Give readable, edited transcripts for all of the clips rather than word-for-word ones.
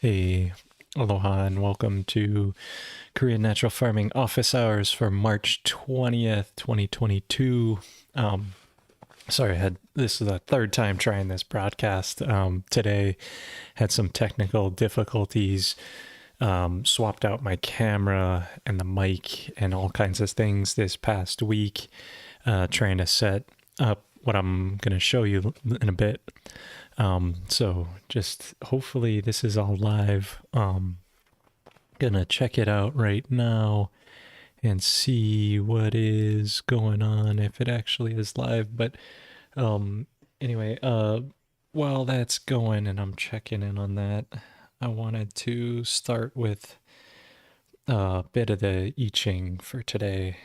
Hey, aloha and welcome to Korean Natural Farming office hours for March 20th, 2022. Sorry, this is the third time trying this broadcast. Today had some technical difficulties, swapped out my camera and the mic and all kinds of things this past week, trying to set up what I'm going to show you in a bit. So just hopefully this is all live. Gonna check it out right now and see what is going on, if it actually is live. But anyway, while that's going and I'm checking in on that, I wanted to start with a bit of the I Ching for today.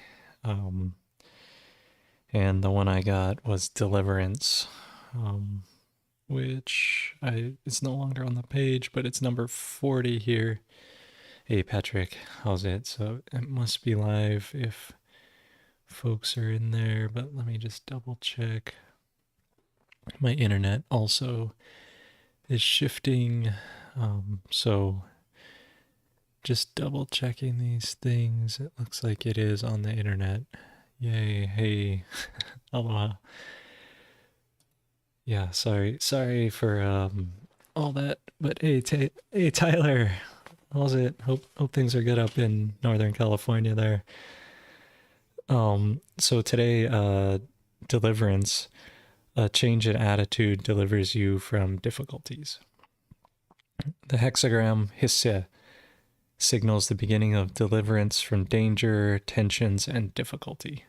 And the one I got was Deliverance. Which it's no longer on the page, but it's number 40 here. Hey Patrick, how's it? So it must be live if folks are in there, but let me just double check. My internet also is shifting, so just double checking these things. It looks like it is on the internet. Yay, hey, aloha. Yeah, sorry for all that. But hey Tyler, how's it? Hope things are good up in Northern California there. So today, Deliverance, a change in attitude delivers you from difficulties. The hexagram hisse signals the beginning of deliverance from danger, tensions, and difficulty.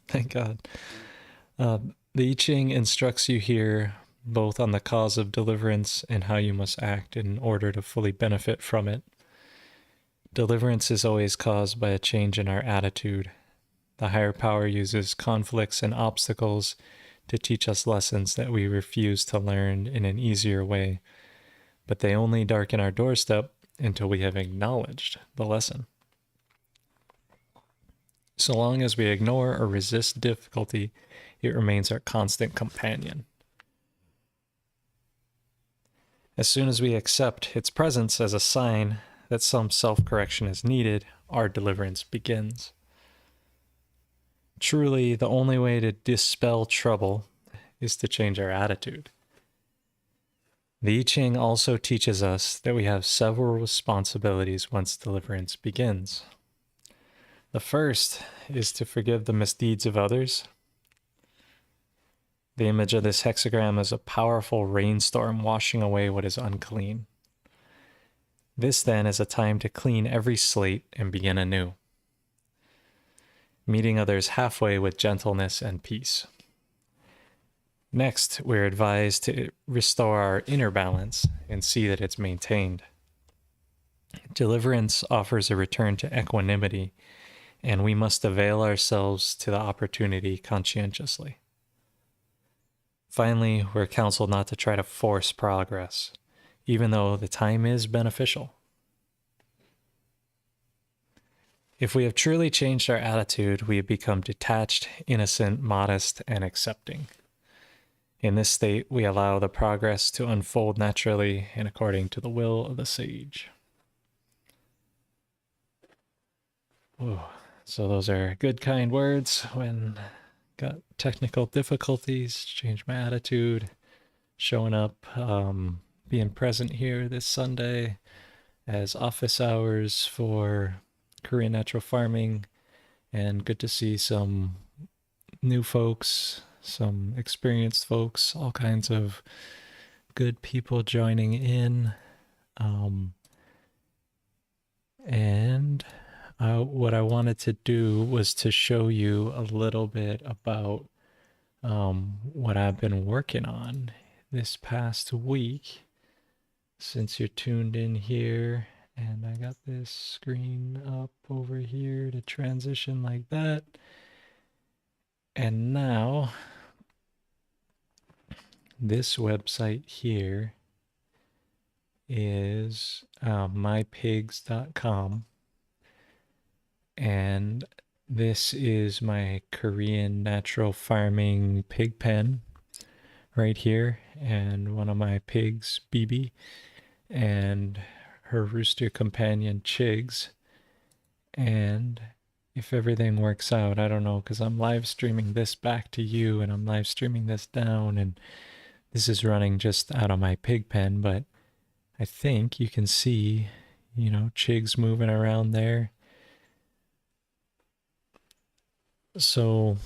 Thank God. The I Ching instructs you here both on the cause of deliverance and how you must act in order to fully benefit from it. Deliverance is always caused by a change in our attitude. The higher power uses conflicts and obstacles to teach us lessons that we refuse to learn in an easier way, but they only darken our doorstep until we have acknowledged the lesson. So long as we ignore or resist difficulty, it remains our constant companion. As soon as we accept its presence as a sign that some self-correction is needed, our deliverance begins. Truly, the only way to dispel trouble is to change our attitude. The I Ching also teaches us that we have several responsibilities once deliverance begins. The first is to forgive the misdeeds of others. The image of this hexagram is a powerful rainstorm washing away what is unclean. This then is a time to clean every slate and begin anew, meeting others halfway with gentleness and peace. Next, we're advised to restore our inner balance and see that it's maintained. Deliverance offers a return to equanimity, and we must avail ourselves to the opportunity conscientiously. Finally, we're counseled not to try to force progress, even though the time is beneficial. If we have truly changed our attitude, we have become detached, innocent, modest, and accepting. In this state, we allow the progress to unfold naturally and according to the will of the sage. Whoa. So those are good, kind words when got technical difficulties, change my attitude, showing up, being present here this Sunday as office hours for Korean Natural Farming, and good to see some new folks, some experienced folks, all kinds of good people joining in. What I wanted to do was to show you a little bit about what I've been working on this past week, since you're tuned in here. And I got this screen up over here to transition like that. And now, this website here is mypigs.com. And this is my Korean Natural Farming pig pen right here. And one of my pigs, Bebe, and her rooster companion Chigs. And if everything works out, I don't know, because I'm live streaming this back to you and I'm live streaming this down, and this is running just out of my pig pen, but I think you can see, Chigs moving around there. So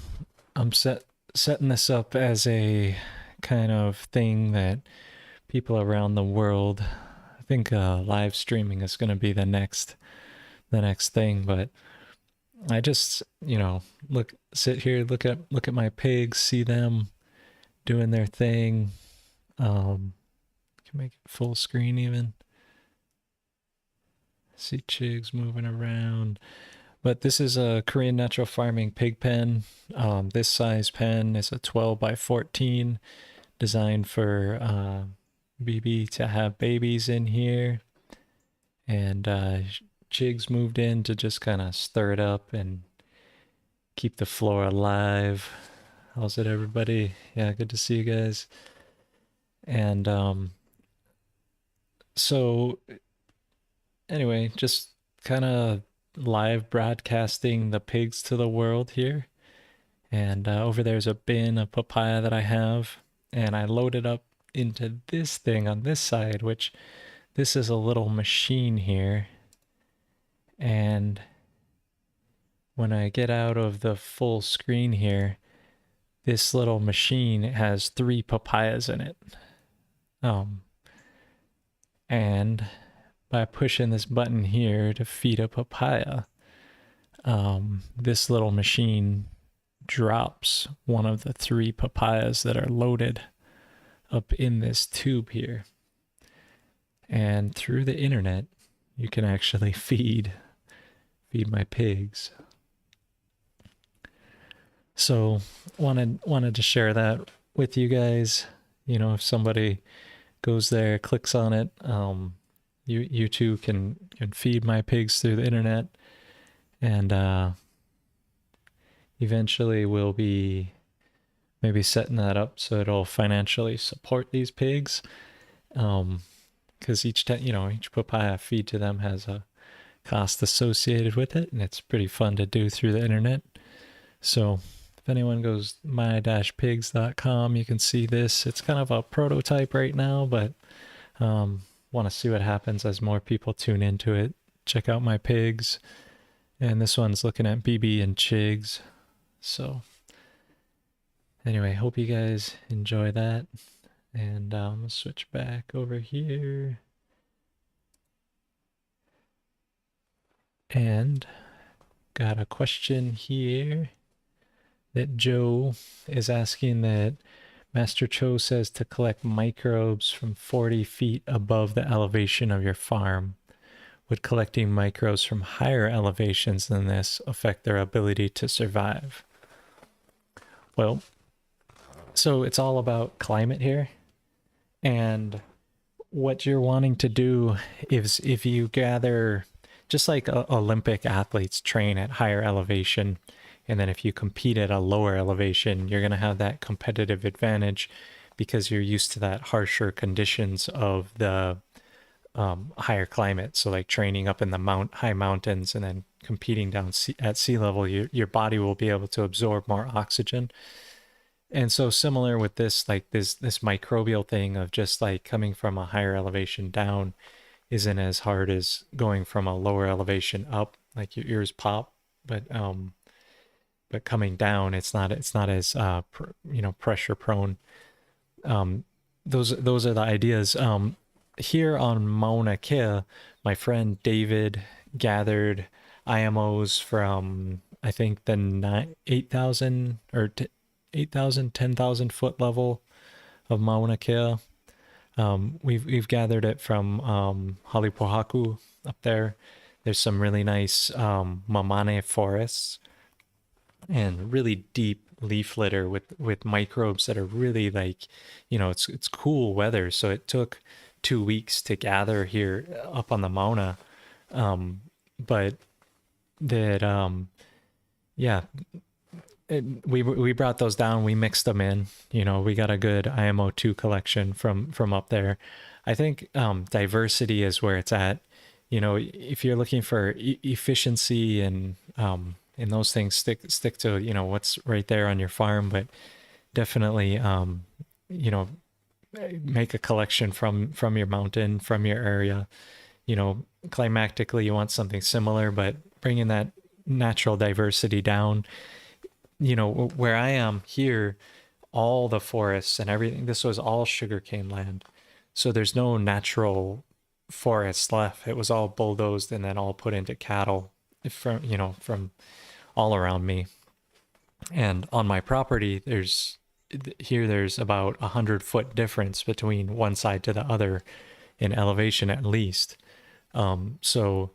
I'm setting this up as a kind of thing that people around the world, I think live streaming is going to be the next thing, but I just, sit here, look at my pigs, see them doing their thing. Can make it full screen even. See Chigs moving around. But this is a Korean natural farming pig pen. This size pen is a 12 by 14, designed for Bebe to have babies in here. And Chigs moved in to just kind of stir it up and keep the floor alive. How's it, everybody? Yeah, good to see you guys. And so anyway, just kind of live broadcasting the pigs to the world here. And over there's a bin of papaya that I have, and I loaded up into this thing on this side, which this is a little machine here. And when I get out of the full screen here, this little machine has 3 papayas in it. And by pushing this button here to feed a papaya, this little machine drops one of the 3 papayas that are loaded up in this tube here. And through the internet, you can actually feed my pigs. So wanted to share that with you guys. If somebody goes there, clicks on it, you too can feed my pigs through the internet. And eventually we'll be maybe setting that up so it'll financially support these pigs. Because each papaya I feed to them has a cost associated with it, and it's pretty fun to do through the internet. So if anyone goes my-pigs.com, you can see this. It's kind of a prototype right now, but want to see what happens as more people tune into it. Check out my pigs. And this one's looking at BB and Chigs. So anyway, hope you guys enjoy that. And let's switch back over here. And got a question here that Joe is asking, that Master Cho says to collect microbes from 40 feet above the elevation of your farm. Would collecting microbes from higher elevations than this affect their ability to survive? Well, so it's all about climate here. And what you're wanting to do is, if you gather, just like Olympic athletes train at higher elevation, and then if you compete at a lower elevation, you're going to have that competitive advantage because you're used to that harsher conditions of the higher climate. So like training up in the high mountains and then competing down at sea level, your body will be able to absorb more oxygen. And so similar with this, like this microbial thing of just like coming from a higher elevation down isn't as hard as going from a lower elevation up. Like your ears pop, but coming down, it's not as pressure prone. Those are the ideas. Here on Mauna Kea, my friend David gathered IMOs from, I think, the 8,000 or 8,000, 10,000 foot level of Mauna Kea. We've gathered it from Halipohaku up there. There's some really nice mamane forests and really deep leaf litter with microbes that are really like, it's cool weather. So it took 2 weeks to gather here up on the Mauna. But that, we brought those down. We mixed them in. We got a good IMO2 collection from up there. I think diversity is where it's at. If you're looking for efficiency and those things, stick to what's right there on your farm. But definitely, make a collection from your mountain, from your area. Climatically, you want something similar, but bringing that natural diversity down. Where I am here, all the forests and everything, this was all sugarcane land. So there's no natural forests left. It was all bulldozed and then all put into cattle from all around me. And on my property, there's about 100-foot difference between one side to the other in elevation at least. So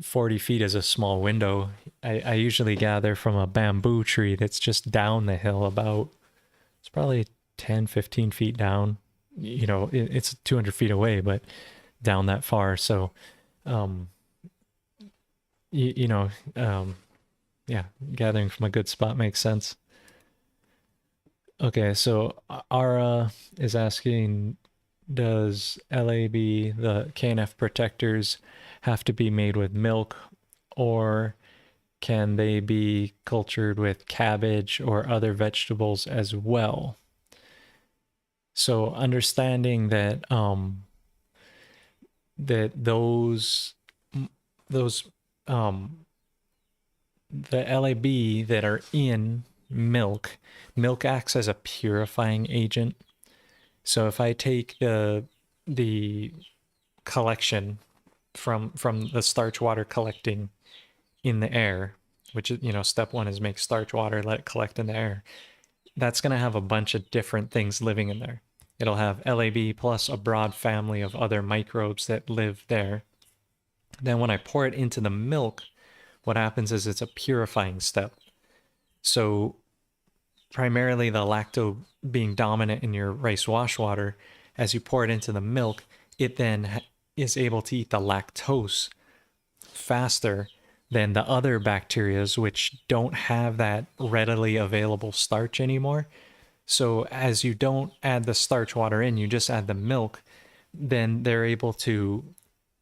40 feet is a small window. I usually gather from a bamboo tree that's just down the hill it's probably 10, 15 feet down. It's 200 feet away, but down that far. So, yeah, gathering from a good spot makes sense. Okay, so Ara is asking, does LAB, the KNF Protectors, have to be made with milk, or can they be cultured with cabbage or other vegetables as well? So understanding that those the LAB that are in milk acts as a purifying agent. So if I take the collection from the starch water collecting in the air, which is, step one is make starch water, let it collect in the air. That's going to have a bunch of different things living in there. It'll have LAB plus a broad family of other microbes that live there. Then when I pour it into the milk, what happens is it's a purifying step. So primarily the lacto being dominant in your rice wash water, as you pour it into the milk, it then is able to eat the lactose faster than the other bacterias, which don't have that readily available starch anymore. So as you don't add the starch water in, you just add the milk, then they're able to,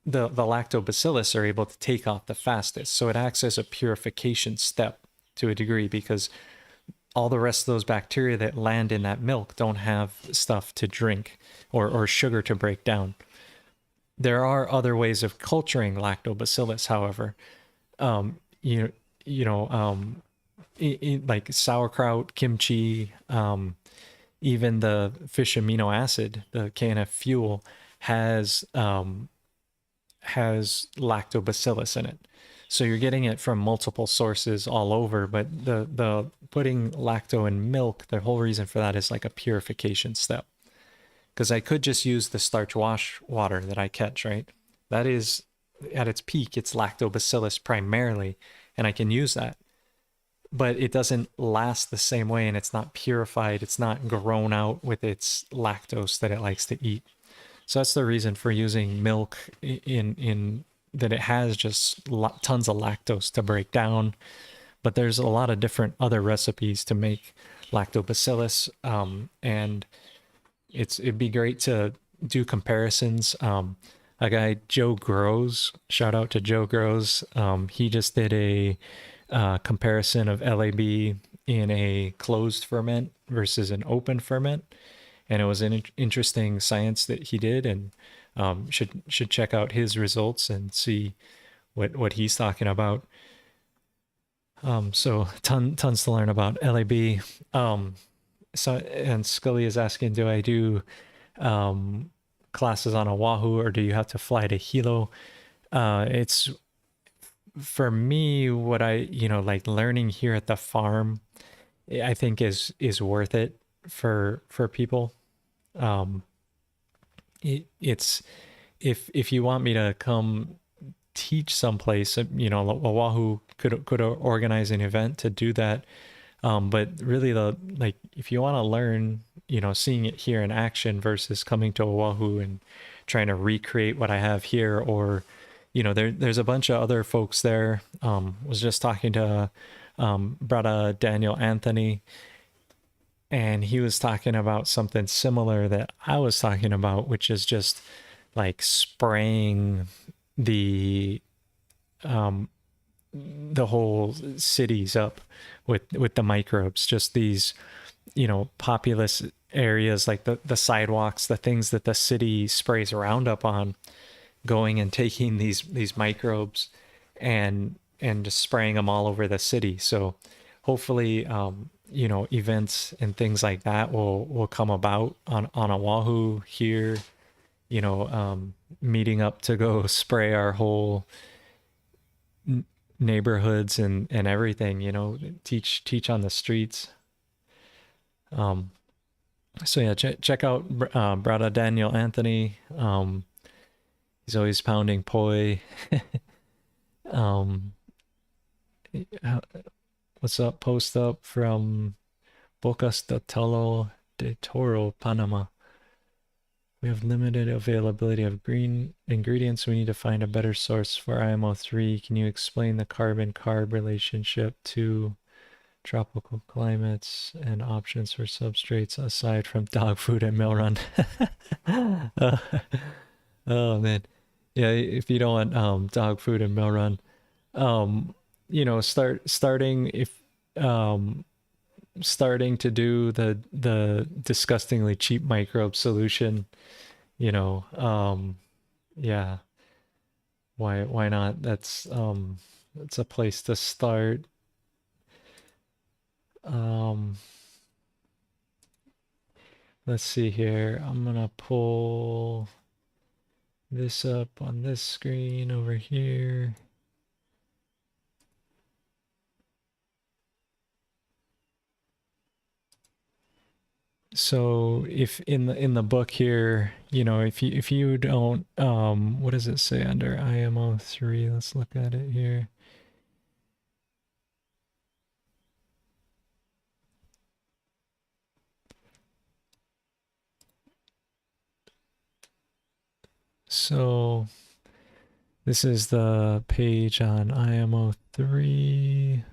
the lactobacillus are able to take off the fastest. So it acts as a purification step to a degree, because all the rest of those bacteria that land in that milk don't have stuff to drink or sugar to break down. There are other ways of culturing lactobacillus, however. Like sauerkraut, kimchi, even the fish amino acid, the KNF fuel, has lactobacillus in it. So you're getting it from multiple sources all over, but the putting lacto in milk, the whole reason for that is like a purification step. Because I could just use the starch wash water that I catch, right? That is, at its peak, it's lactobacillus primarily, and I can use that. But it doesn't last the same way, and it's not purified. It's not grown out with its lactose that it likes to eat. So that's the reason for using milk in that it has just tons of lactose to break down. But there's a lot of different other recipes to make lactobacillus, and it'd be great to do comparisons. A guy, Joe Grows, shout out to Joe Grows. He just did a comparison of LAB in a closed ferment versus an open ferment, and it was an interesting science that he did, and should check out his results and see what he's talking about. So tons to learn about LAB. So, and Scully is asking, do I do classes on Oʻahu, or do you have to fly to Hilo? It's, for me, what I, like learning here at the farm, I think is worth it for people. It's, if you want me to come teach someplace, Oʻahu could organize an event to do that. But really, if you want to learn, seeing it here in action versus coming to Oʻahu and trying to recreate what I have here, or, there's a bunch of other folks there. Was just talking to Brother Daniel Anthony, and he was talking about something similar that I was talking about, which is just like spraying the the whole cities up with the microbes, just these, you know, populous areas, like the sidewalks, the things that the city sprays Roundup on, going and taking these microbes and just spraying them all over the city. So hopefully, you know, events and things like that will come about on Oʻahu here, you know, meeting up to go spray our whole neighborhoods and everything, you know, teach on the streets. So yeah, check out Brother Daniel Anthony. He's always pounding poi. What's up? Post up from Bocas de Toro, Panama. We have limited availability of green ingredients. We need to find a better source for IMO3. Can you explain the carbon-carb relationship to tropical climates and options for substrates aside from dog food and mill run? Oh man, yeah. If you don't want dog food and mill run, you know, starting to do the disgustingly cheap microbe solution, you know, yeah. Why not? That's a place to start. Let's see here. I'm gonna pull this up on this screen over here. So if in the book here, you know, if you don't, what does it say under IMO3? Let's look at it here. So this is the page on IMO3.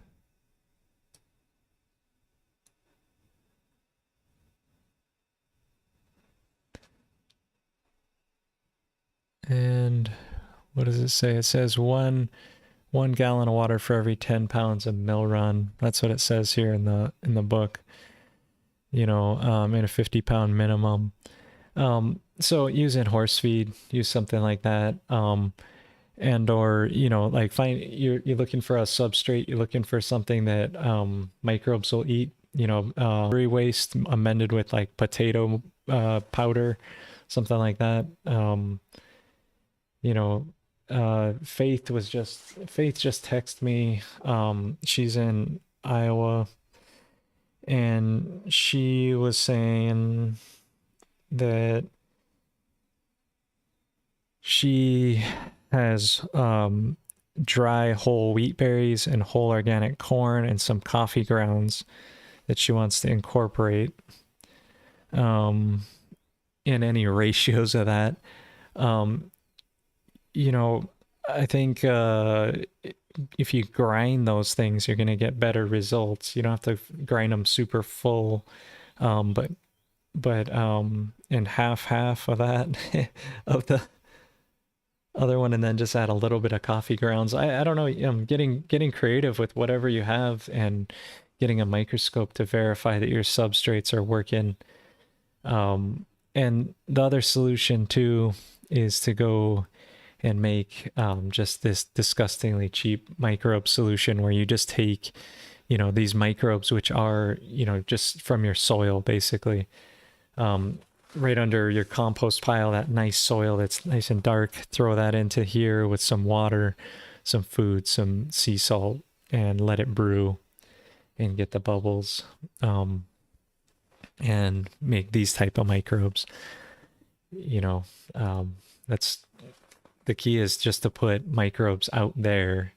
And what does it say? It says one gallon of water for every 10 pounds of mill run. That's what it says here in the book. You know, in a 50-pound minimum. So using horse feed, use something like that. And or, you know, like you're looking for a substrate, you're looking for something that microbes will eat, you know, dairy waste amended with like potato powder, something like that. You know, Faith just texted me. She's in Iowa, and she was saying that she has dry whole wheat berries and whole organic corn and some coffee grounds that she wants to incorporate in any ratios of that. You know, I think if you grind those things, you're going to get better results. You don't have to grind them super full, but in half of that of the other one, and then just add a little bit of coffee grounds. I don't know, getting creative with whatever you have and getting a microscope to verify that your substrates are working. And the other solution too is to go and make just this disgustingly cheap microbe solution where you just take, you know, these microbes, which are, you know, just from your soil basically, right under your compost pile, that nice soil that's nice and dark, throw that into here with some water, some food, some sea salt, and let it brew and get the bubbles, and make these type of microbes. You know, that's the key, is just to put microbes out there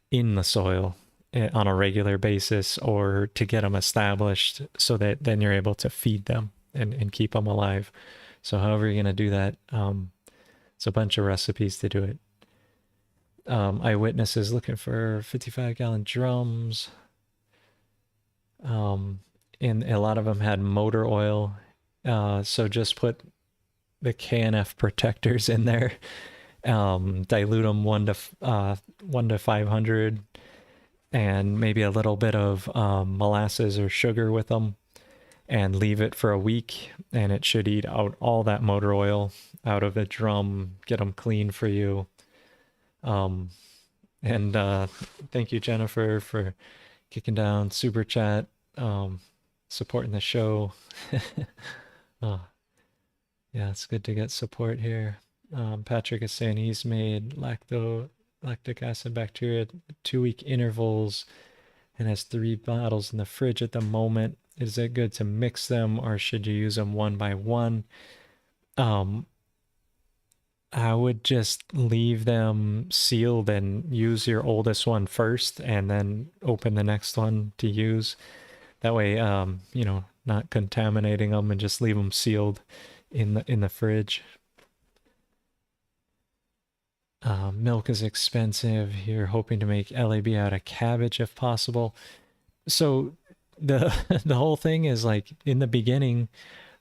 in the soil on a regular basis, or to get them established so that then you're able to feed them and keep them alive. So however you're going to do that, it's a bunch of recipes to do it. Eyewitnesses looking for 55-gallon drums. And a lot of them had motor oil. So just put the KNF protectors in there. Dilute them 1 to 500, and maybe a little bit of molasses or sugar with them, and leave it for a week, and it should eat out all that motor oil out of the drum, get them clean for you. And thank you, Jennifer, for kicking down super chat, supporting the show. Oh, yeah, it's good to get support here. Patrick is saying he's made lactic acid bacteria 2-week intervals and has 3 bottles in the fridge at the moment. Is it good to mix them, or should you use them one by one? I would just leave them sealed and use your oldest one first, and then open the next one to use. That way, not contaminating them, and just leave them sealed in the fridge. Milk is expensive. You're hoping to make LAB out of cabbage if possible. So the the whole thing is, like, in the beginning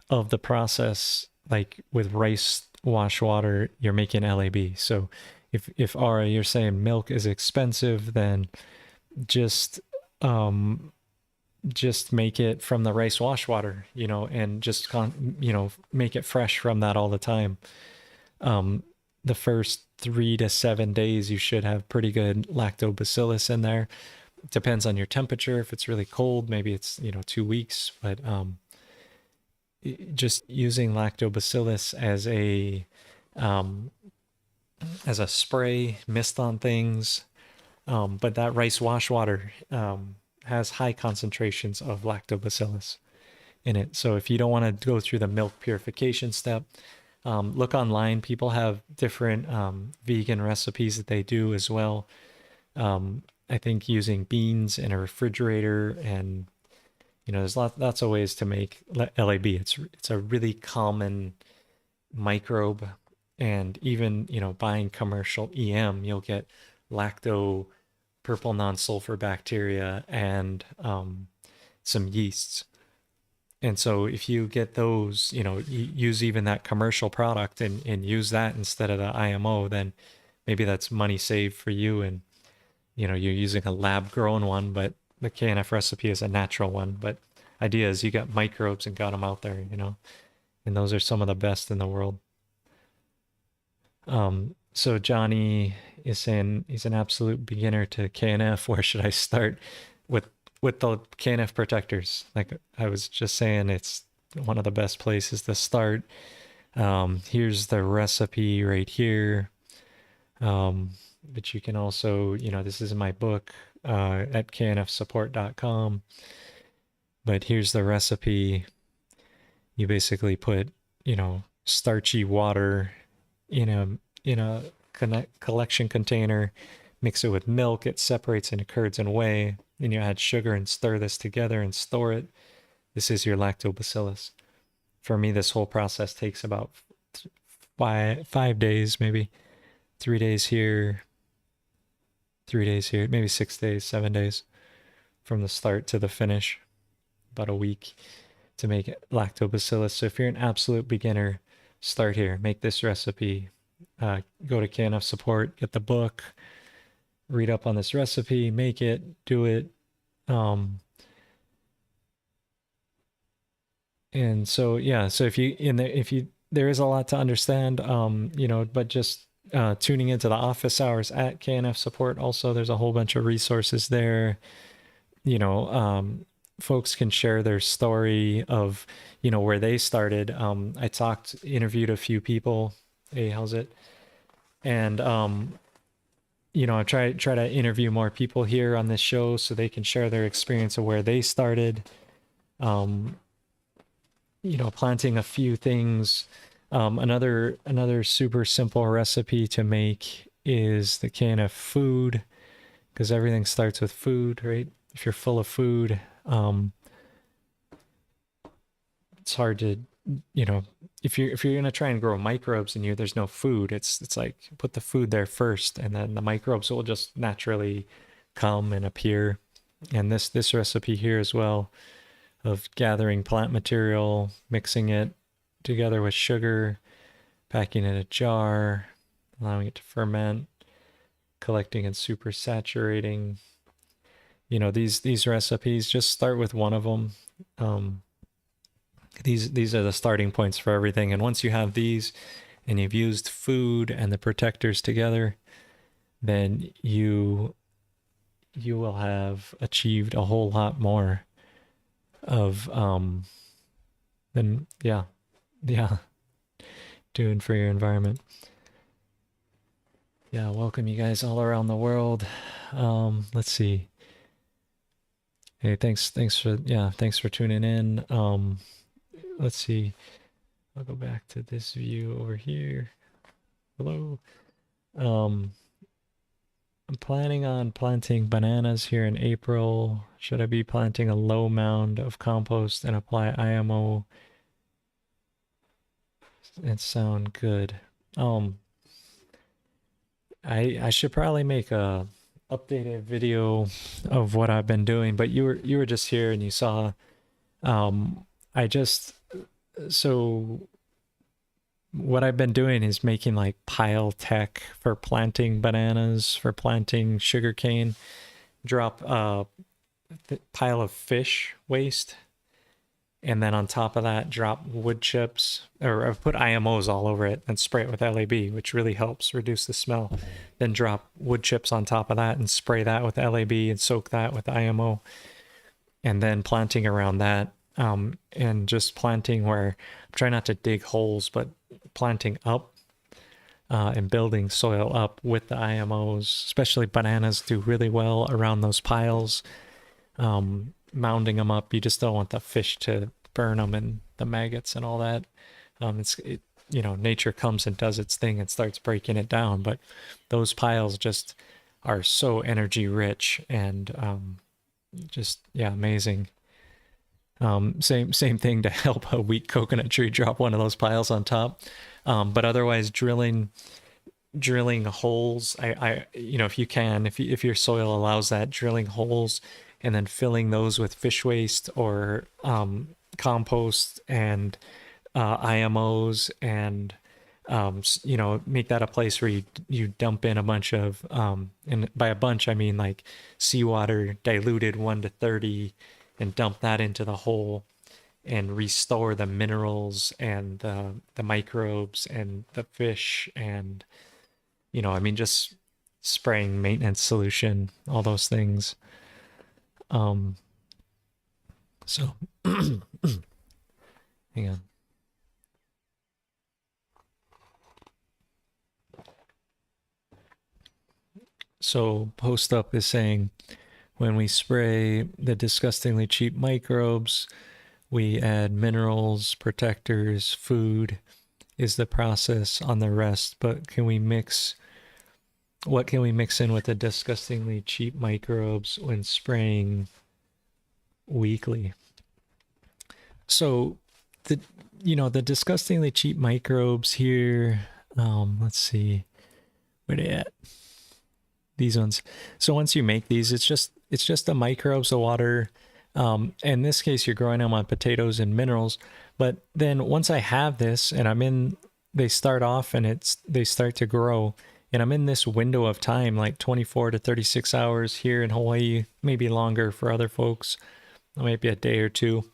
of the process, like with rice wash water, you're making LAB. So if Ara, you're saying milk is expensive, then just make it from the rice wash water, and just make it fresh from that all the time. The first 3 to 7 days you should have pretty good lactobacillus in there. Depends on your temperature. If it's really cold, maybe it's 2 weeks, but just using lactobacillus as a spray, mist on things. But that rice wash water has high concentrations of lactobacillus in it. So if you don't want to go through the milk purification step, look online. People have different vegan recipes that they do as well. I think using beans in a refrigerator, and there's lots of ways to make LAB. It's a really common microbe, and even buying commercial EM, you'll get lacto purple non-sulfur bacteria and some yeasts. And so if you get those, use even that commercial product and use that instead of the IMO, then maybe that's money saved for you. And you're using a lab grown one, but the KNF recipe is a natural one. But idea is you got microbes and got them out there, and those are some of the best in the world. So Johnny is saying he's an absolute beginner to KNF. Where should I start with the KNF protectors? Like I was just saying, it's one of the best places to start. Here's the recipe right here. But you can also, this is in my book at knfsupport.com. But here's the recipe. You basically put, starchy water in a collection container, mix it with milk, it separates into curds and whey. Then you add sugar and stir this together and store it. This is your lactobacillus. For me, this whole process takes about 5 days, maybe 3 days here, 3 days here, maybe 6 days, 7 days from the start to the finish, about a week to make it lactobacillus. So if you're an absolute beginner, start here, make this recipe, go to KNF support, get the book, read up on this recipe, make it, do it. And so, yeah, so there is a lot to understand, but just tuning into the office hours at KNF support. Also, there's a whole bunch of resources there. Folks can share their story of, where they started. I interviewed a few people. Hey, how's it? And, I try to interview more people here on this show so they can share their experience of where they started. Planting a few things. Another super simple recipe to make is the KNF Food, because everything starts with food, right? If you're full of food, it's hard to, if you're gonna try and grow microbes and there's no food, it's like put the food there first, and then the microbes will just naturally come and appear. And this recipe here as well, of gathering plant material, mixing it together with sugar, packing in a jar, allowing it to ferment, collecting and super saturating. You know, these recipes, just start with one of them. These are the starting points for everything. And once you have these and you've used food and the protectors together, then you will have achieved a whole lot more of than yeah doing for your environment. Yeah, welcome you guys all around the world. Let's see. Hey, thanks for tuning in. Let's see. I'll go back to this view over here. Hello. I'm planning on planting bananas here in April. Should I be planting a low mound of compost and apply IMO? It sound good. I should probably make a updated video of what I've been doing, but you were just here and you saw I just so what I've been doing is making like pile tech for planting bananas, for planting sugarcane. Drop a pile of fish waste, and then on top of that drop wood chips, or I've put IMOs all over it and spray it with LAB, which really helps reduce the smell. Then drop wood chips on top of that and spray that with LAB and soak that with IMO, and then planting around that, and just planting where I'm trying not to dig holes, but planting up and building soil up with the IMOs. Especially bananas do really well around those piles. Mounding them up, you just don't want the fish to burn them and the maggots and all that. Nature comes and does its thing and starts breaking it down, but those piles just are so energy rich and amazing. Same thing to help a weak coconut tree, drop one of those piles on top. But otherwise drilling holes, if you can, if your soil allows that, drilling holes and then filling those with fish waste or compost and IMOs, and make that a place where you dump in a bunch of, and by a bunch I mean like seawater diluted 1:30, and dump that into the hole and restore the minerals and the microbes and the fish, and just spraying maintenance solution, all those things. So hang on. So Post Up is saying, when we spray the disgustingly cheap microbes, we add minerals, protectors, food is the process on the rest. But what can we mix in with the disgustingly cheap microbes when spraying weekly? So the disgustingly cheap microbes here, let's see, where they at? These ones. So once you make these, it's just the microbes, the water. In this case, you're growing them on potatoes and minerals. But then once I have this and they start off and they start to grow, and I'm in this window of time, like 24 to 36 hours here in Hawaii, maybe longer for other folks, maybe a day or two.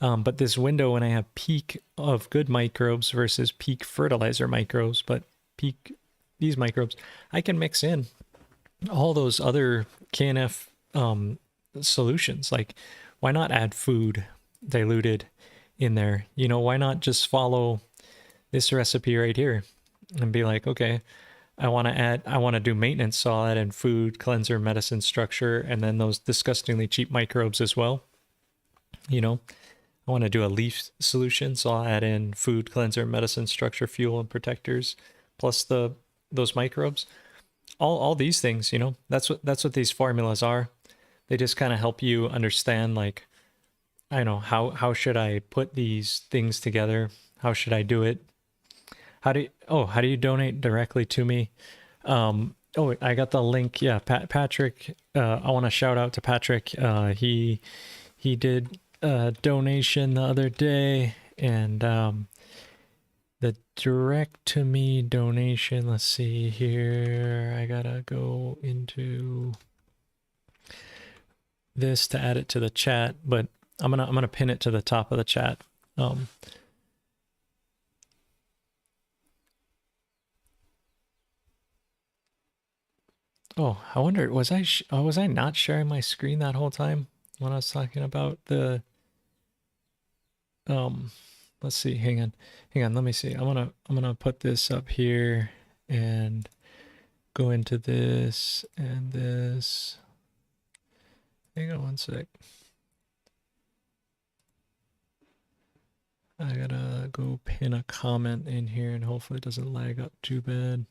But this window when I have peak of good microbes versus peak fertilizer microbes, but peak these microbes, I can mix in all those other KNF solutions. Like, why not add food diluted in there? Why not just follow this recipe right here and be like, okay, I want to do maintenance, so I'll add in food, cleanser, medicine, structure, and then those disgustingly cheap microbes as well. I want to do a leaf solution, so I'll add in food, cleanser, medicine, structure, fuel, and protectors, plus those microbes. All these things, that's what these formulas are. They just kind of help you understand, like, I don't know, how should I put these things together? How should I do it? How do you donate directly to me? Oh, I got the link. Yeah, Patrick. I want to shout out to Patrick. He did a donation the other day, and the direct to me donation. Let's see here. I gotta go into this to add it to the chat, but I'm gonna pin it to the top of the chat. Oh, I wonder, was I not sharing my screen that whole time when I was talking about the let's see, hang on, let me see. I'm gonna put this up here and go into this and this. Hang on one sec. I gotta go pin a comment in here and hopefully it doesn't lag up too bad.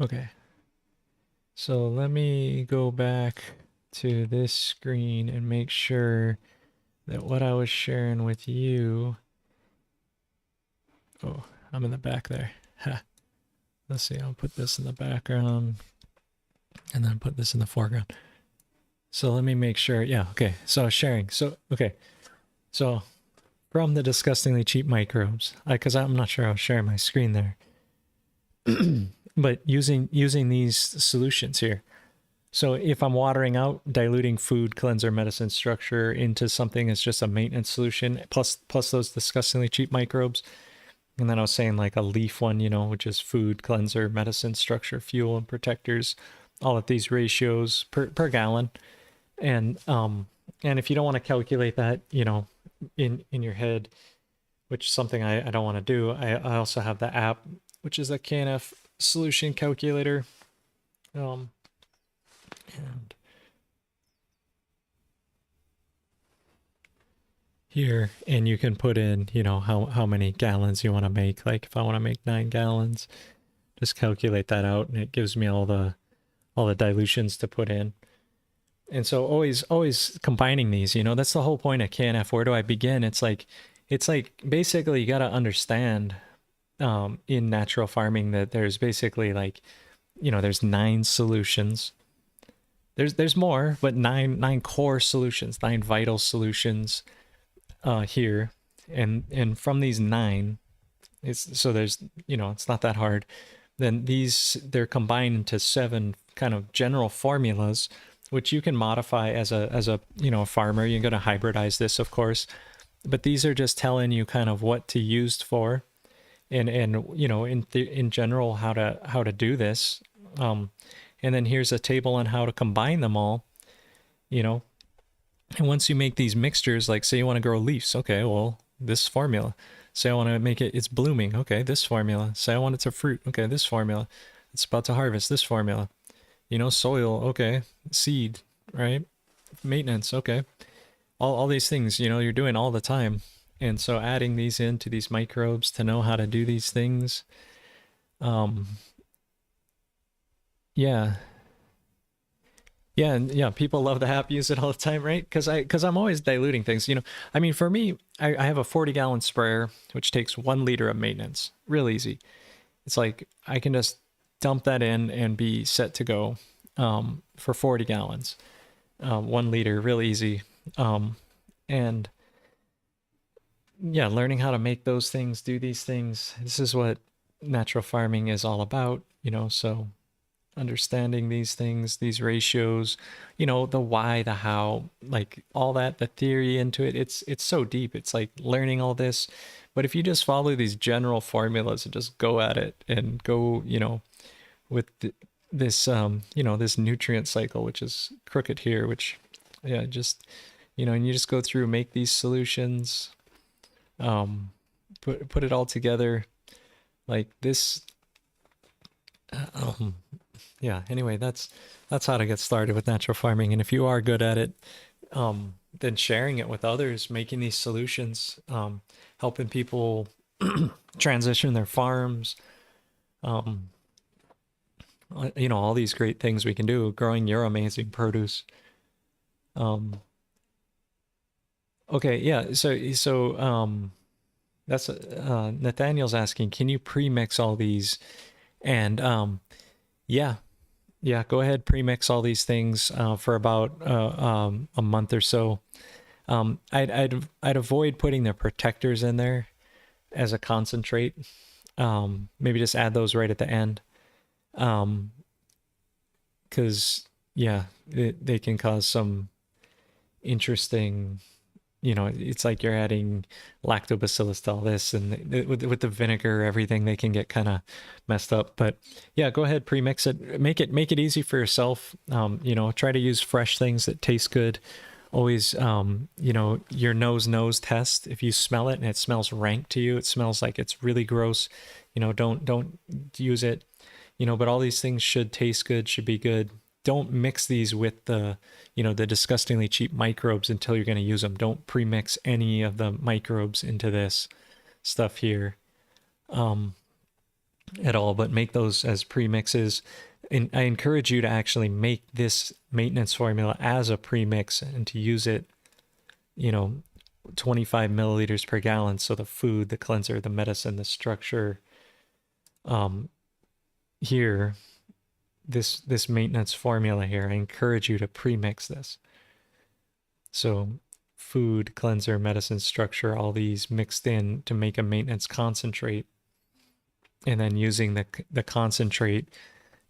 Okay. So let me go back to this screen and make sure that what I was sharing with you. Oh, I'm in the back there. Ha. Let's see, I'll put this in the background and then put this in the foreground. So let me make sure. Yeah, okay. So sharing. So, okay. So from the disgustingly cheap microbes, because I'm not sure I was sharing my screen there. But using these solutions here. So if I'm watering out, diluting food, cleanser, medicine structure into something that's just a maintenance solution, plus those disgustingly cheap microbes. And then I was saying like a leaf one, which is food, cleanser, medicine structure, fuel, and protectors, all at these ratios per gallon. And if you don't want to calculate that, in your head, which is something I don't want to do, I also have the app, which is a KNF solution calculator. And here, and you can put in, how many gallons you want to make. Like if I want to make 9 gallons, just calculate that out, and it gives me all the dilutions to put in. And so always combining these, that's the whole point of KNF. Where do I begin? It's like basically you got to understand in natural farming that there's basically like, there's 9 solutions. There's more, but nine core solutions, 9 vital solutions here. And from these 9, there's, it's not that hard. Then they're combined into 7 kind of general formulas, which you can modify as a farmer. You're going to hybridize this, of course, but these are just telling you kind of what to use for, and in general how to do this. And then here's a table on how to combine them all, and once you make these mixtures, like say you want to grow leaves, okay, well, this formula. Say I want to make it's blooming, okay, this formula. Say I want it to fruit, okay, this formula. It's about to harvest, this formula. Soil, okay, seed, right? Maintenance, okay. All these things, you're doing all the time. And so adding these into these microbes to know how to do these things. Yeah. Yeah, and yeah, people love the app, use it all the time, right? Because I'm always diluting things. I mean, for me, I have a 40-gallon sprayer, which takes 1 liter of maintenance. Real easy. It's like I can just dump that in and be set to go for 40 gallons. 1 liter, real easy. And yeah, learning how to make those things, do these things. This is what natural farming is all about, so understanding these things, these ratios, the why, the how, like all that, the theory into it. It's so deep. It's like learning all this. But if you just follow these general formulas and just go at it and go, with this, this nutrient cycle, which is crooked here, which, yeah, just, and you just go through, make these solutions, put it all together like this. Yeah, anyway, that's how to get started with natural farming. And if you are good at it, then sharing it with others, making these solutions, helping people transition their farms, you know, all these great things we can do growing your amazing produce. Okay, yeah. So that's Nathaniel's asking, can you pre-mix all these? And yeah, yeah, go ahead, pre-mix all these things for about a month or so. I'd avoid putting the protectors in there as a concentrate. Maybe just add those right at the end. Because yeah, they can cause some interesting, you know, it's like you're adding lactobacillus to all this, and with the vinegar, everything, they can get kind of messed up. But yeah, go ahead, pre-mix it, make it easy for yourself. You know, try to use fresh things that taste good. Always, you know, your nose test. If you smell it and it smells rank to you, it smells like it's really gross, you know, don't use it. You know, but all these things should taste good, should be good. Don't mix these with the, you know, the disgustingly cheap microbes until you're going to use them. Don't pre-mix any of the microbes into this stuff here at all, but make those as pre-mixes. And I encourage you to actually make this maintenance formula as a pre-mix and to use it, you know, 25 milliliters per gallon. So the food, the cleanser, the medicine, the structure, here, this maintenance formula here, I encourage you to pre-mix this. So food, cleanser, medicine, structure, all these mixed in to make a maintenance concentrate, and then using the concentrate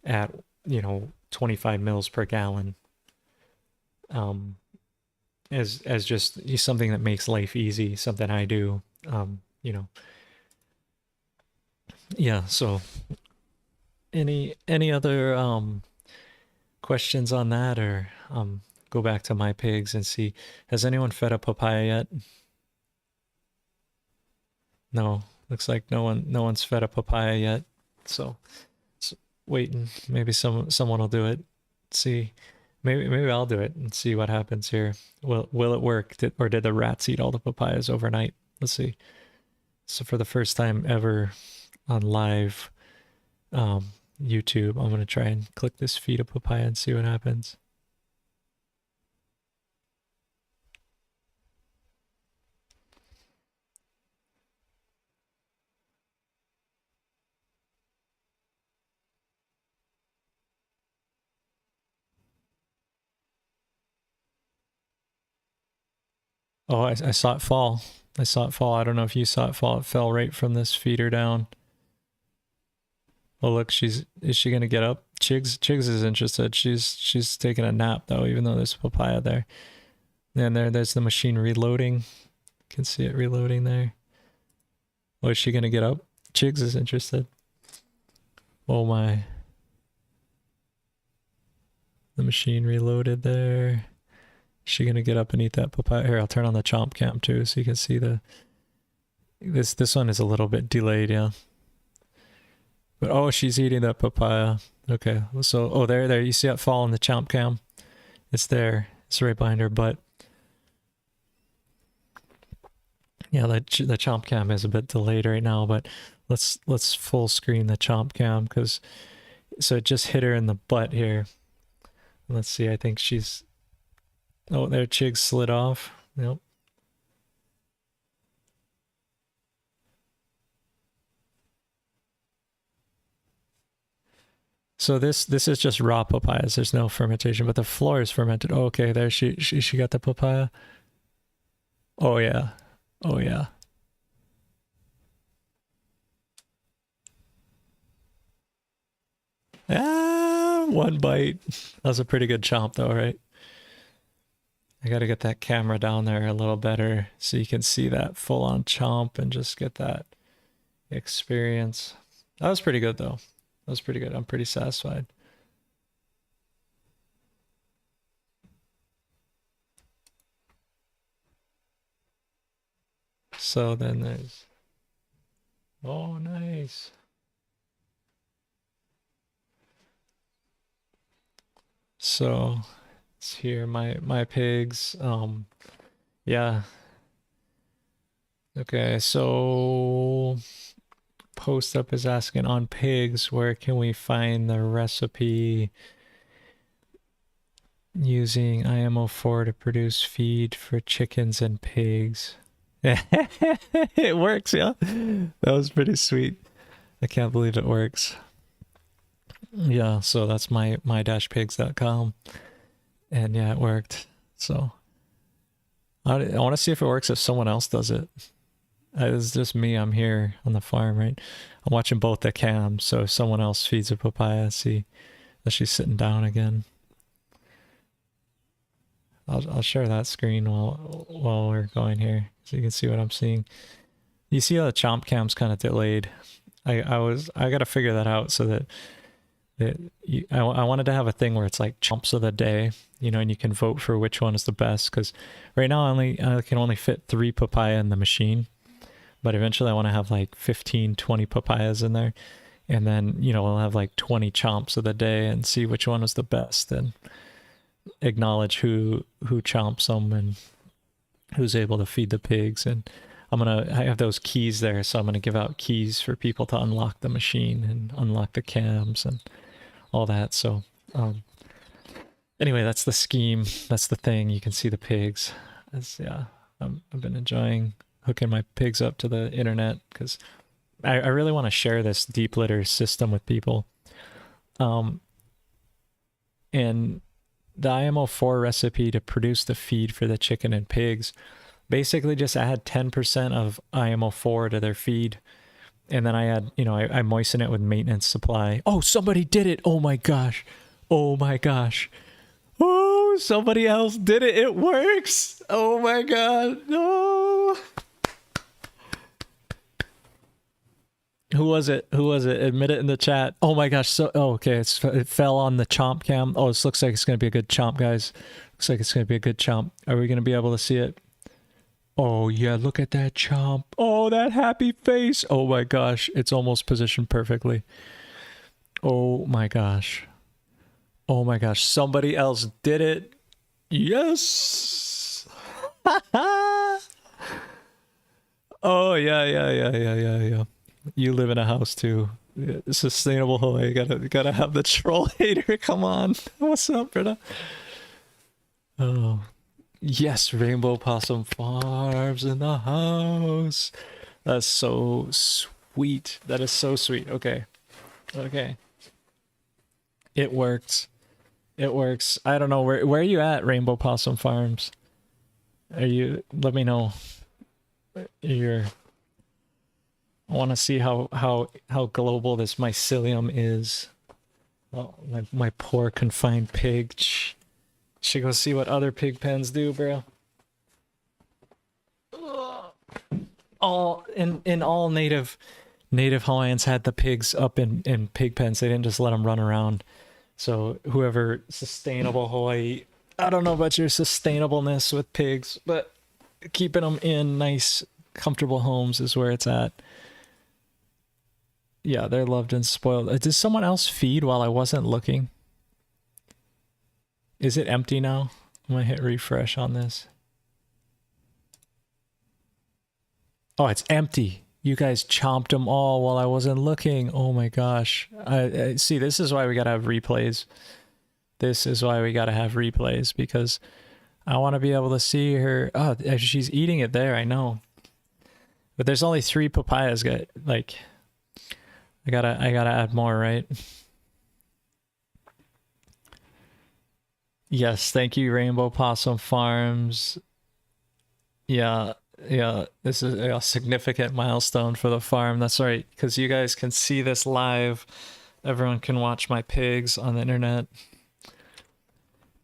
at, you know, 25 mils per gallon as just something that makes life easy, something I do. You know, yeah. So any other questions on that, or go back to my pigs and see, has anyone fed a papaya yet? No, looks like no one's fed a papaya yet. So waiting. Maybe someone will do it. See, maybe I'll do it and see what happens here. Will it work? Or did the rats eat all the papayas overnight? Let's see. So for the first time ever on live YouTube, I'm gonna try and click this feed a papaya and see what happens. Oh, I saw it fall. I saw it fall. I don't know if you saw it fall. It fell right from this feeder down. Oh, look, is she gonna get up? Chigs is interested. She's taking a nap though, even though there's papaya there. And there's the machine reloading. You can see it reloading there. Oh, is she gonna get up? Chigs is interested. Oh my. The machine reloaded there. Is she gonna get up and eat that papaya? Here, I'll turn on the chomp cam too so you can see this one is a little bit delayed, yeah. But oh, she's eating that papaya. Okay, so oh there you see it fall in the chomp cam. It's there. It's right behind her butt. Yeah, the chomp cam is a bit delayed right now, but let's full screen the chomp cam because so it just hit her in the butt here. Let's see. I think she's. Oh, there, Chig slid off. Yep. So this is just raw papayas. There's no fermentation, but the floor is fermented. Oh, okay, there she got the papaya. Oh yeah. Oh yeah. Ah, one bite. That was a pretty good chomp though, right? I gotta get that camera down there a little better so you can see that full on chomp and just get that experience. That was pretty good though. That was pretty good. I'm pretty satisfied. So then there's, oh nice. So it's here, my pigs. Yeah. Okay, so post up is asking, on pigs, where can we find the recipe using IMO4 to produce feed for chickens and pigs? It works, yeah. That was pretty sweet. I can't believe it works. Yeah, so that's my-pigs.com. And yeah, it worked. So I want to see if it works if someone else does it. It's just me. I'm here on the farm, right? I'm watching both the cams. So if someone else feeds a papaya, see that she's sitting down again. I'll share that screen while we're going here, so you can see what I'm seeing. You see how the chomp cam's kind of delayed. I gotta figure that out so that I wanted to have a thing where it's like chomps of the day, you know, and you can vote for which one is the best. Because right now I can only fit 3 papaya in the machine, but eventually I want to have like 15, 20 papayas in there, and then, you know, we'll have like 20 chomps of the day and see which one is the best and acknowledge who chomps them and who's able to feed the pigs. And I have those keys there, so I'm gonna give out keys for people to unlock the machine and unlock the cams and all that. So anyway, that's the scheme. That's the thing. You can see the pigs. Yeah, I've been enjoying hooking my pigs up to the internet because I really want to share this deep litter system with people. And the IMO4 recipe to produce the feed for the chicken and pigs, basically just add 10% of IMO4 to their feed. And then I add, you know, I moisten it with maintenance supply. Oh, somebody did it. Oh my gosh. Oh my gosh. Oh, somebody else did it. It works. Oh my God. No. Who was it? Admit it in the chat. Oh my gosh. Okay. It fell on the chomp cam. Oh, this looks like it's going to be a good chomp, guys. Looks like it's going to be a good chomp. Are we going to be able to see it? Oh yeah, look at that chomp. Oh, that happy face. Oh my gosh. It's almost positioned perfectly. Oh my gosh. Oh my gosh. Somebody else did it. Yes. Oh yeah. You live in a house too. Sustainable Hawaii. Gotta have the troll hater. Come on. What's up, brother? Oh yes, Rainbow Possum Farms in the house. That's so sweet. That is so sweet. Okay. It works. I don't know where are you at, Rainbow Possum Farms? Let me know. I want to see how global this mycelium is. Oh, my poor confined pig. Should go see what other pig pens do, bro. All native Hawaiians had the pigs up in pig pens. They didn't just let them run around. So whoever Sustainable Hawaii, I don't know about your sustainableness with pigs, but keeping them in nice, comfortable homes is where it's at. Yeah, they're loved and spoiled. Did someone else feed while I wasn't looking? Is it empty now? I'm gonna hit refresh on this. Oh, it's empty. You guys chomped them all while I wasn't looking. Oh my gosh. I see, this is why we gotta have replays. This is why we gotta have replays, because I want to be able to see her. Oh, she's eating it there, I know. But there's only 3 papayas. Like, I gotta add more, right? Yes, thank you, Rainbow Possum Farms. Yeah, this is a significant milestone for the farm. That's right, because you guys can see this live. Everyone can watch my pigs on the internet.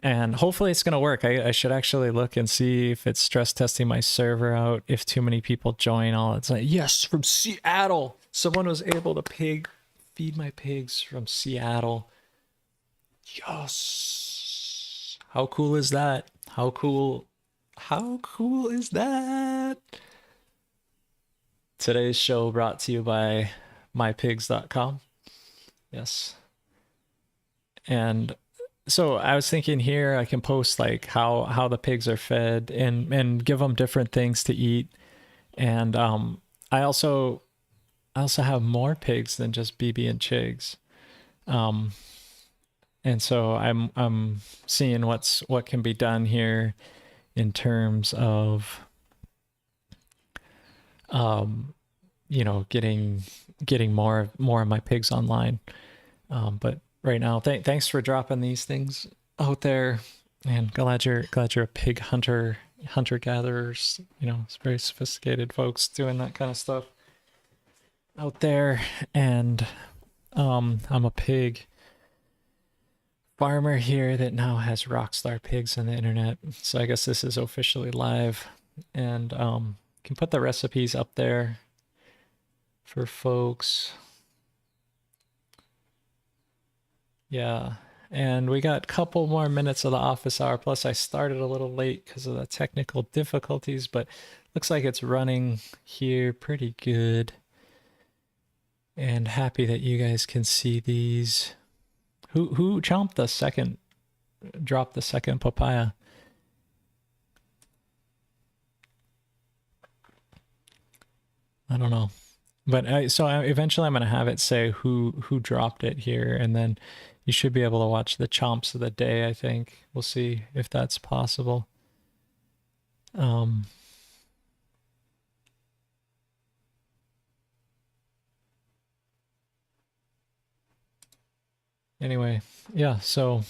And hopefully it's going to work. I should actually look and see if it's stress testing my server out. If too many people join, it's like, yes, from Seattle. Someone was able to feed my pigs from Seattle. Yes. How cool is that? How cool is that? Today's show brought to you by mypigs.com. Yes. And so I was thinking here I can post like how the pigs are fed and give them different things to eat. And I I also have more pigs than just Bebe and Chigs. Um, and so I'm seeing what can be done here in terms of you know, getting more of my pigs online. But right now, thanks for dropping these things out there, and glad you're a pig hunter gatherers. You know, it's very sophisticated folks doing that kind of stuff out there. And I'm a pig farmer here that now has rockstar pigs on the internet. So I guess this is officially live, and can put the recipes up there for folks. Yeah. And we got a couple more minutes of the office hour. Plus, I started a little late because of the technical difficulties, but looks like it's running here pretty good. And happy that you guys can see these. Who dropped the second papaya? I don't know. But eventually I'm going to have it say who dropped it here, and then you should be able to watch the chomps of the day, I think. We'll see if that's possible. Anyway, yeah, so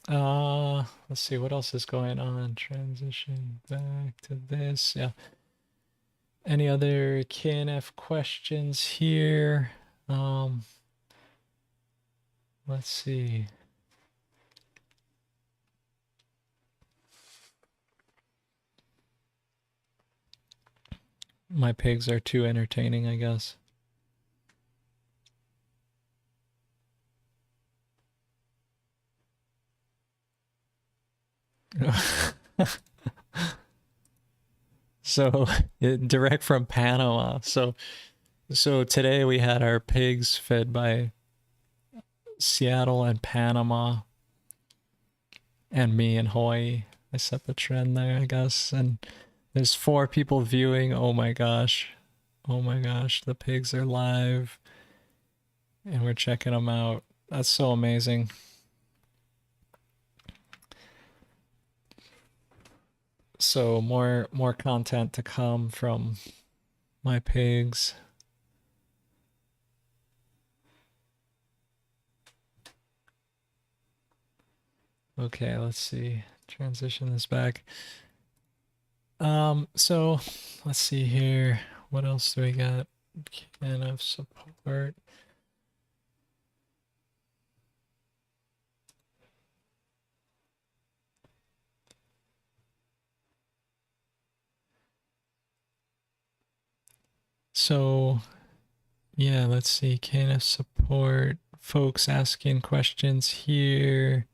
let's see what else is going on. Transition back to this. Yeah. Any other KNF questions here? Let's see. My pigs are too entertaining, I guess. So direct from Panama. So today we had our pigs fed by Seattle and Panama, and me in Hawaii. I set the trend there, I guess. And there's 4 people viewing. Oh my gosh. Oh my gosh. The pigs are live. And we're checking them out. That's so amazing. So more content to come from my pigs. Okay, let's see. Transition this back. So let's see here. What else do we got? KNF support. So yeah, let's see. KNF support. Folks asking questions here.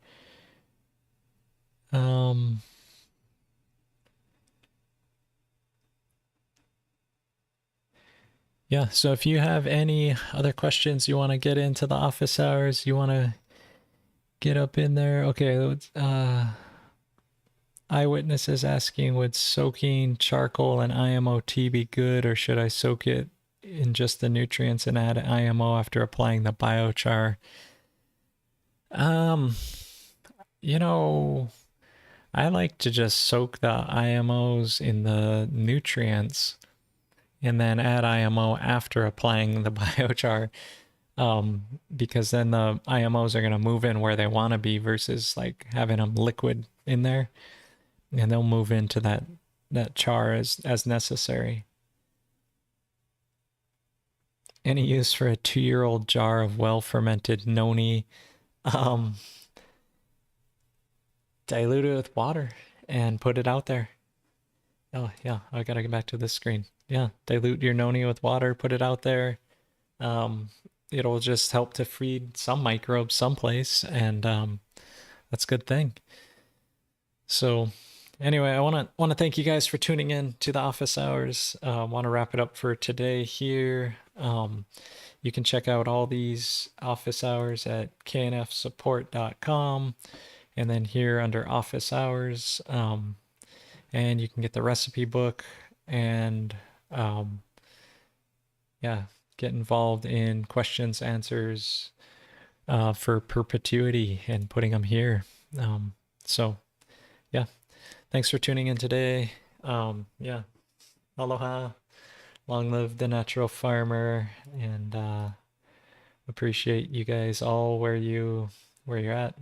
Yeah, so if you have any other questions, you want to get into the office hours, you want to get up in there. Okay, eyewitnesses asking, would soaking charcoal and IMO4 be good, or should I soak it in just the nutrients and add IMO after applying the biochar? You know, I like to just soak the IMOs in the nutrients and then add IMO after applying the biochar, because then the IMOs are going to move in where they want to be versus like having them liquid in there, and they'll move into that char as necessary. Any use for a 2-year-old jar of well-fermented noni? Dilute it with water and put it out there. Oh yeah, I gotta get back to this screen. Yeah, dilute your noni with water, put it out there. It'll just help to feed some microbes someplace, and that's a good thing. So anyway, I want to thank you guys for tuning in to the office hours. Want to wrap it up for today here. You can check out all these office hours at knfsupport.com, and then here under office hours, and you can get the recipe book, and yeah, get involved in questions, answers for perpetuity and putting them here. So yeah, thanks for tuning in today. Yeah, aloha, long live the natural farmer, and appreciate you guys all where you're at.